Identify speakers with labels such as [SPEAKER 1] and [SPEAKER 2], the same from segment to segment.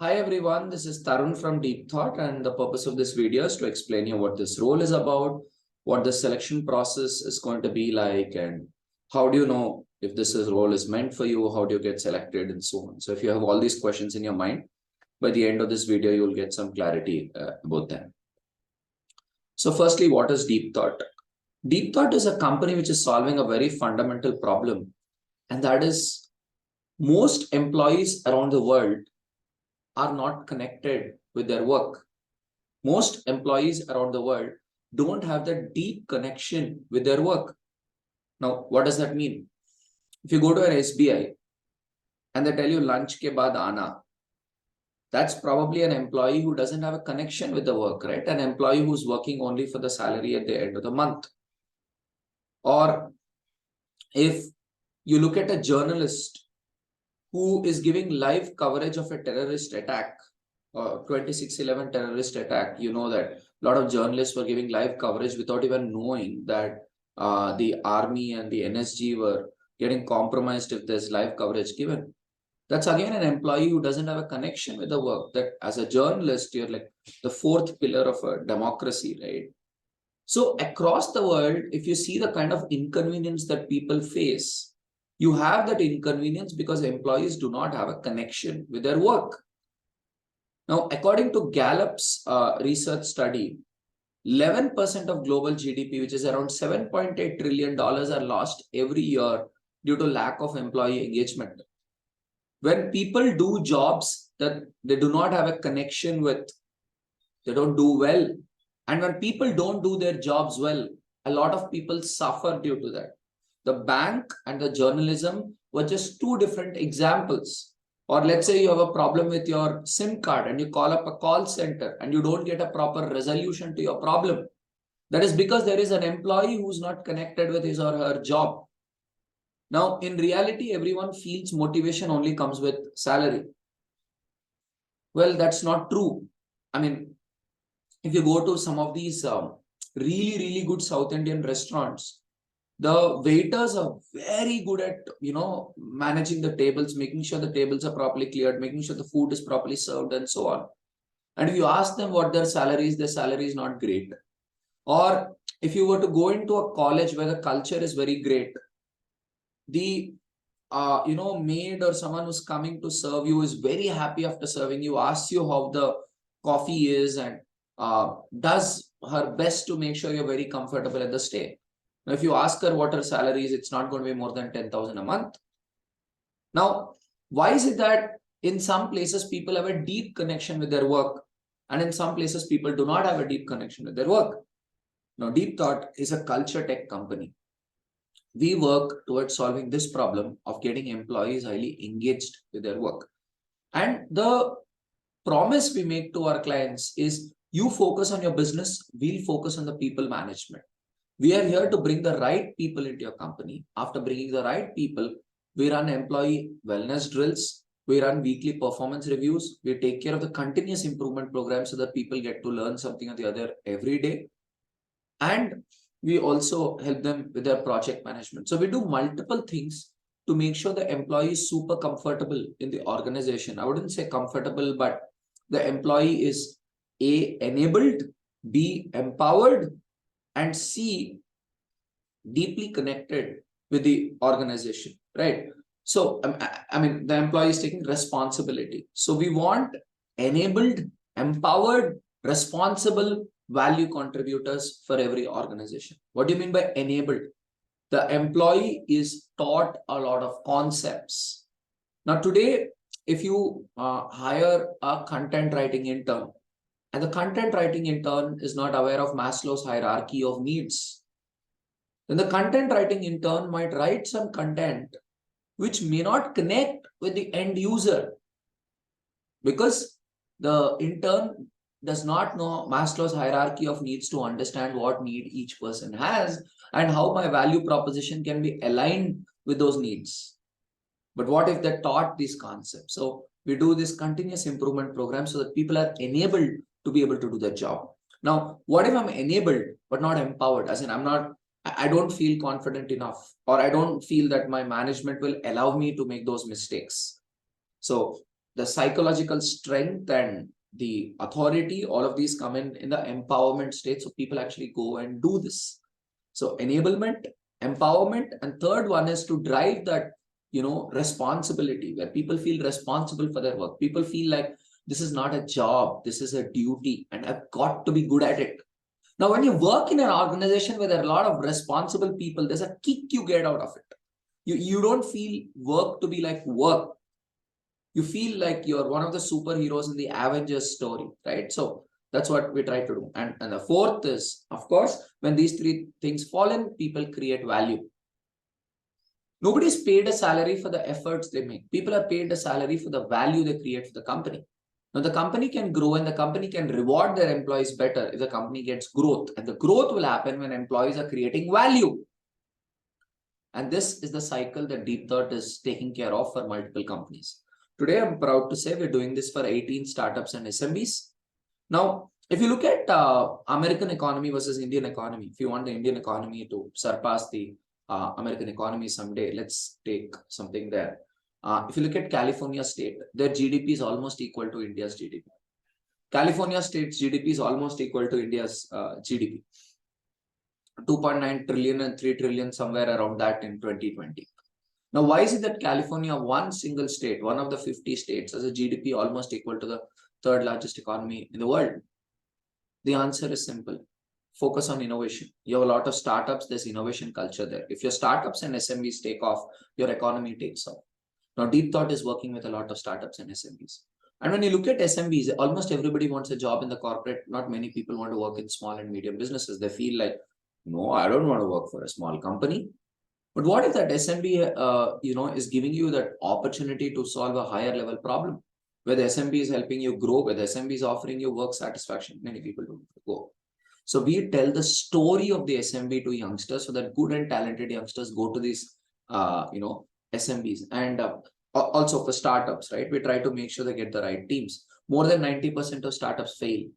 [SPEAKER 1] Hi everyone, this is Tarun from Deep Thought, and the purpose of this video is to explain you what this role is about, what the selection process is going to be like, and how do you know if role is meant for you, how do you get selected, and so on. So if you have all these questions in your mind, by the end of this video, you will get some clarity about them. So firstly, what is Deep Thought? Deep Thought is a company which is solving a very fundamental problem, and that is most employees around the world are not connected with their work. Most employees around the world don't have that deep connection with their work. Now, what does that mean? If you go to an SBI and they tell you lunch ke baad aana, that's probably an employee who doesn't have a connection with the work, right? An employee who's working only for the salary at the end of the month. Or if you look at a journalist who is giving live coverage of a terrorist attack, 26/11 terrorist attack, you know that a lot of journalists were giving live coverage without even knowing that the army and the NSG were getting compromised if there's live coverage given. That's again an employee who doesn't have a connection with the work. That as a journalist, you're like the fourth pillar of a democracy, right? So across the world, if you see the kind of inconvenience that people face, you have that inconvenience because employees do not have a connection with their work. Now, according to Gallup's research study, 11% of global GDP, which is around $7.8 trillion, are lost every year due to lack of employee engagement. When people do jobs that they do not have a connection with, they don't do well. And when people don't do their jobs well, a lot of people suffer due to that. The bank and the journalism were just two different examples. Or let's say you have a problem with your SIM card and you call up a call center and you don't get a proper resolution to your problem. That is because there is an employee who's not connected with his or her job. Now, in reality, everyone feels motivation only comes with salary. Well, that's not true. I mean, if you go to some of these really, really good South Indian restaurants, the waiters are very good at, managing the tables, making sure the tables are properly cleared, making sure the food is properly served, and so on. And if you ask them what their salary is not great. Or if you were to go into a college where the culture is very great, the maid or someone who's coming to serve you is very happy after serving you, asks you how the coffee is, and does her best to make sure you're very comfortable at the stay. Now, if you ask her what her salary is, it's not going to be more than 10,000 a month. Now, why is it that in some places people have a deep connection with their work, and in some places people do not have a deep connection with their work? Now, Deep Thought is a culture tech company. We work towards solving this problem of getting employees highly engaged with their work. And the promise we make to our clients is you focus on your business, we'll focus on the people management. We are here to bring the right people into your company. After bringing the right people, we run employee wellness drills, we run weekly performance reviews, we take care of the continuous improvement program so that people get to learn something or the other every day. And we also help them with their project management. So we do multiple things to make sure the employee is super comfortable in the organization. I wouldn't say comfortable, but the employee is A, enabled, B, empowered, and C, deeply connected with the organization, right? So, the employee is taking responsibility. So we want enabled, empowered, responsible value contributors for every organization. What do you mean by enabled? The employee is taught a lot of concepts. Now, today, if you hire a content writing intern, and the content writing intern is not aware of Maslow's hierarchy of needs, then the content writing intern might write some content which may not connect with the end user because the intern does not know Maslow's hierarchy of needs to understand what need each person has and how my value proposition can be aligned with those needs. But what if they're taught these concepts? So we do this continuous improvement program so that people are enabled to be able to do their job. Now, what if I'm enabled but not empowered? As in, I don't feel confident enough, or I don't feel that my management will allow me to make those mistakes. So the psychological strength and the authority, all of these come in the empowerment state. So people actually go and do this. So enablement, empowerment, and third one is to drive that, responsibility, where people feel responsible for their work. People feel like this is not a job, this is a duty, and I've got to be good at it. Now, when you work in an organization where there are a lot of responsible people, there's a kick you get out of it. You don't feel work to be like work. You feel like you're one of the superheroes in the Avengers story, right? So that's what we try to do. And the fourth is, of course, when these three things fall in, people create value. Nobody's paid a salary for the efforts they make. People are paid a salary for the value they create for the company. Now, the company can grow and the company can reward their employees better if the company gets growth. And the growth will happen when employees are creating value. And this is the cycle that Deep Thought is taking care of for multiple companies. Today, I'm proud to say we're doing this for 18 startups and SMBs. Now, if you look at American economy versus Indian economy, if you want the Indian economy to surpass the American economy someday, let's take something there. If you look at California state, their GDP is almost equal to India's GDP. California state's GDP is almost equal to India's GDP. 2.9 trillion and 3 trillion, somewhere around that in 2020. Now, why is it that California, one single state, one of the 50 states, has a GDP almost equal to the third largest economy in the world? The answer is simple. Focus on innovation. You have a lot of startups, there's innovation culture there. If your startups and SMBs take off, your economy takes off. Now, Deep Thought is working with a lot of startups and SMBs. And when you look at SMBs, almost everybody wants a job in the corporate. Not many people want to work in small and medium businesses. They feel like, no, I don't want to work for a small company. But what if that SMB, is giving you that opportunity to solve a higher level problem, where the SMB is helping you grow, where the SMB is offering you work satisfaction? Many people don't go. So we tell the story of the SMB to youngsters so that good and talented youngsters go to these, SMBs. And also for startups, right? We try to make sure they get the right teams. More than 90% of startups fail.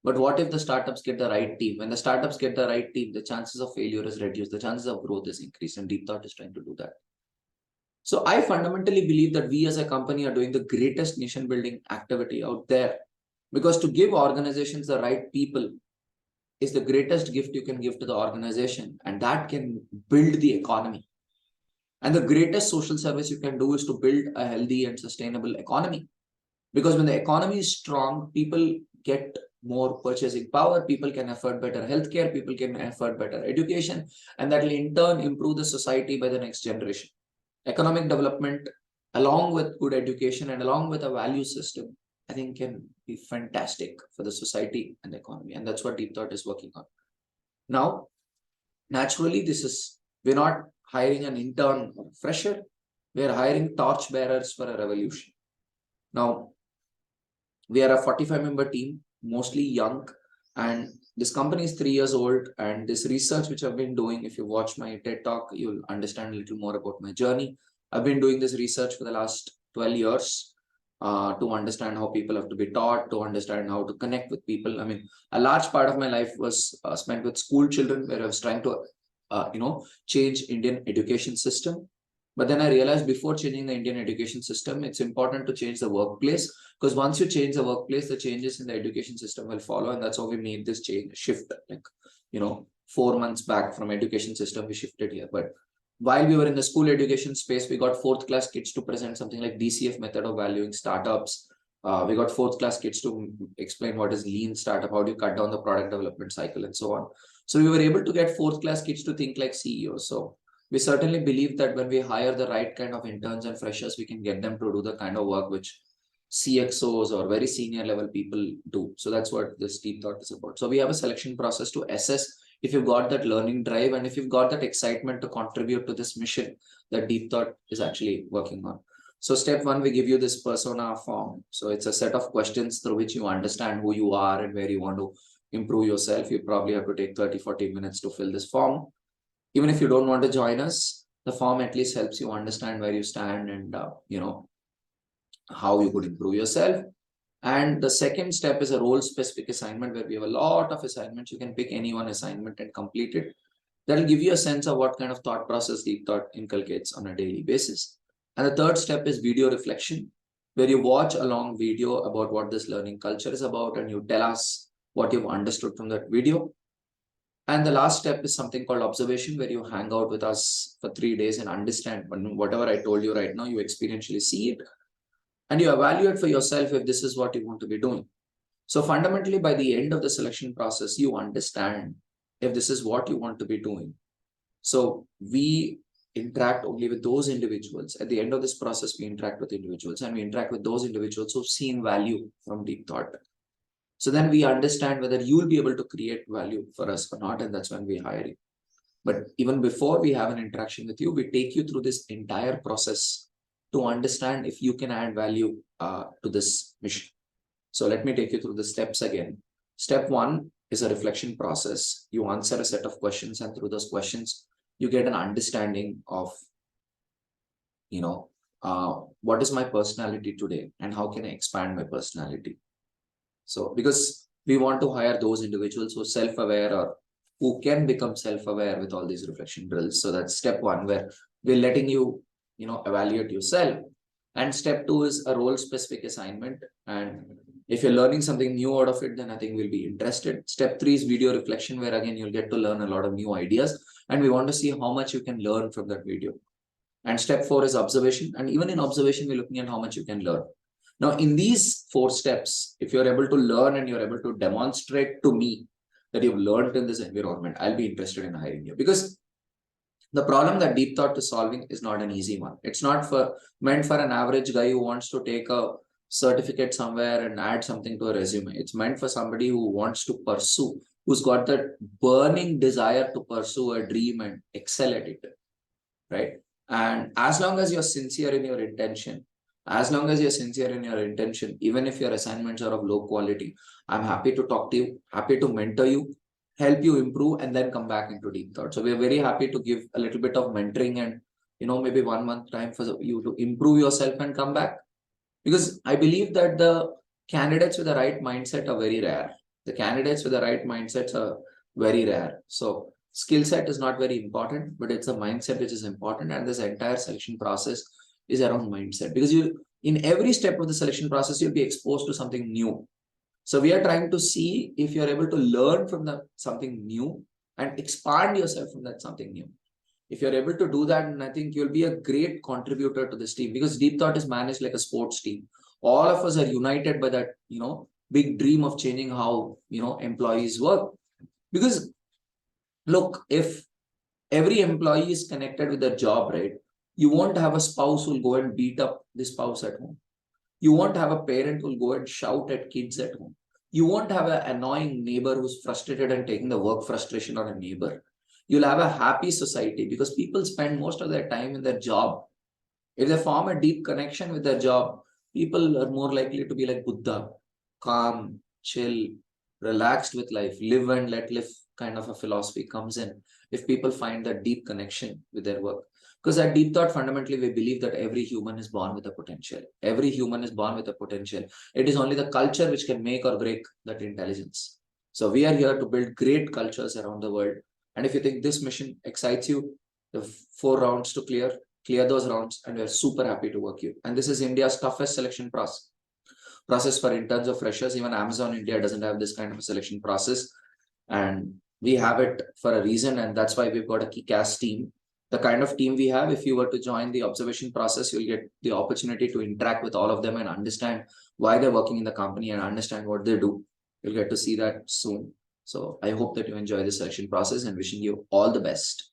[SPEAKER 1] But what if the startups get the right team? When the startups get the right team, the chances of failure is reduced, the chances of growth is increased, and Deep Thought is trying to do that. So I fundamentally believe that we as a company are doing the greatest nation building activity out there, because to give organizations the right people is the greatest gift you can give to the organization, and that can build the economy. And the greatest social service you can do is to build a healthy and sustainable economy. Because when the economy is strong, people get more purchasing power, people can afford better healthcare, people can afford better education, and that will in turn improve the society by the next generation. Economic development, along with good education and along with a value system, I think can be fantastic for the society and the economy. And that's what Deep Thought is working on. Now, naturally, we're not hiring an intern or a fresher, we're hiring torch bearers for a revolution. Now, we are a 45-member team, mostly young, and this company is 3 years old. And this research which I've been doing, if you watch my TED Talk, you'll understand a little more about my journey. I've been doing this research for the last 12 years to understand how people have to be taught, to understand how to connect with people. I mean, a large part of my life was spent with school children, where I was trying to, change Indian education system. But then I realized before changing the Indian education system, it's important to change the workplace, because once you change the workplace, the changes in the education system will follow. And that's how we made this shift. Like, 4 months back from education system, we shifted here. But while we were in the school education space, we got fourth class kids to present something like DCF, method of valuing startups. We got fourth class kids to explain what is lean startup, how do you cut down the product development cycle, and so on. So we were able to get fourth class kids to think like CEOs. So we certainly believe that when we hire the right kind of interns and freshers, we can get them to do the kind of work which CXOs or very senior level people do. So that's what this Deep Thought is about. So we have a selection process to assess if you've got that learning drive and if you've got that excitement to contribute to this mission that Deep Thought is actually working on. So step one, we give you this persona form. So it's a set of questions through which you understand who you are and where you want to improve yourself. You probably have to take 30-40 minutes to fill this form. Even if you don't want to join us, the form at least helps you understand where you stand and, how you could improve yourself. And the second step is a role-specific assignment, where we have a lot of assignments. You can pick any one assignment and complete it. That'll give you a sense of what kind of thought process Deep Thought inculcates on a daily basis. And the third step is video reflection. where you watch a long video about what this learning culture is about and you tell us what you've understood from that video. And the last step is something called observation, where you hang out with us for 3 days and understand whatever I told you right now, you experientially see it and you evaluate for yourself if this is what you want to be doing. So fundamentally, by the end of the selection process, you understand if this is what you want to be doing. So we interact only with those individuals. At the end of this process, we interact with individuals and we interact with those individuals who've seen value from deep thought. So then we understand whether you will be able to create value for us or not. And that's when we hire you. But even before we have an interaction with you, we take you through this entire process to understand if you can add value to this mission. So let me take you through the steps again. Step 1 is a reflection process. You answer a set of questions, and through those questions, you get an understanding of, what is my personality today and how can I expand my personality? So because we want to hire those individuals who are self-aware or who can become self-aware with all these reflection drills. So that's step 1, where we're letting you, evaluate yourself. And step 2 is a role-specific assignment. And if you're learning something new out of it, then I think we'll be interested. Step 3 is video reflection, where again, you'll get to learn a lot of new ideas. And we want to see how much you can learn from that video. And step 4 is observation. And even in observation, we're looking at how much you can learn. Now, in these 4 steps, if you're able to learn and you're able to demonstrate to me that you've learned in this environment, I'll be interested in hiring you. Because the problem that deep thought is solving is not an easy one. It's not meant for an average guy who wants to take a certificate somewhere and add something to a resume. It's meant for somebody who wants to pursue, who's got that burning desire to pursue a dream and excel at it, right? And as long as you're sincere in your intention, even if your assignments are of low quality, I'm happy to talk to you, happy to mentor you, help you improve, and then come back into deep thought. So we're very happy to give a little bit of mentoring and, maybe 1 month time for you to improve yourself and come back. Because I believe that the candidates with the right mindset are very rare. The candidates with the right mindsets are very rare. So skill set is not very important, but it's a mindset which is important. And this entire selection process is around mindset, because in every step of the selection process, you'll be exposed to something new. So we are trying to see if you're able to learn from something new and expand yourself from that something new. If you're able to do that, and I think you'll be a great contributor to this team, because deep thought is managed like a sports team. All of us are united by that, big dream of changing how, employees work. Because look, if every employee is connected with their job, right? You won't have a spouse who'll go and beat up the spouse at home. You won't have a parent who'll go and shout at kids at home. You won't have an annoying neighbor who's frustrated and taking the work frustration on a neighbor. You'll have a happy society because people spend most of their time in their job. If they form a deep connection with their job, people are more likely to be like Buddha, calm, chill, relaxed with life, live and let live kind of a philosophy comes in if people find that deep connection with their work. Because at deep thought, fundamentally, we believe that every human is born with a potential. Every human is born with a potential. It is only the culture which can make or break that intelligence. So we are here to build great cultures around the world. And if you think this mission excites you, the 4 rounds to clear those rounds, and we're super happy to work you. And this is India's toughest selection process for interns or freshers. Even Amazon India doesn't have this kind of a selection process. And we have it for a reason. And that's why we've got a kick-ass team. The kind of team we have, if you were to join the observation process, you'll get the opportunity to interact with all of them and understand why they're working in the company and understand what they do. You'll get to see that soon. So I hope that you enjoy the selection process and wishing you all the best.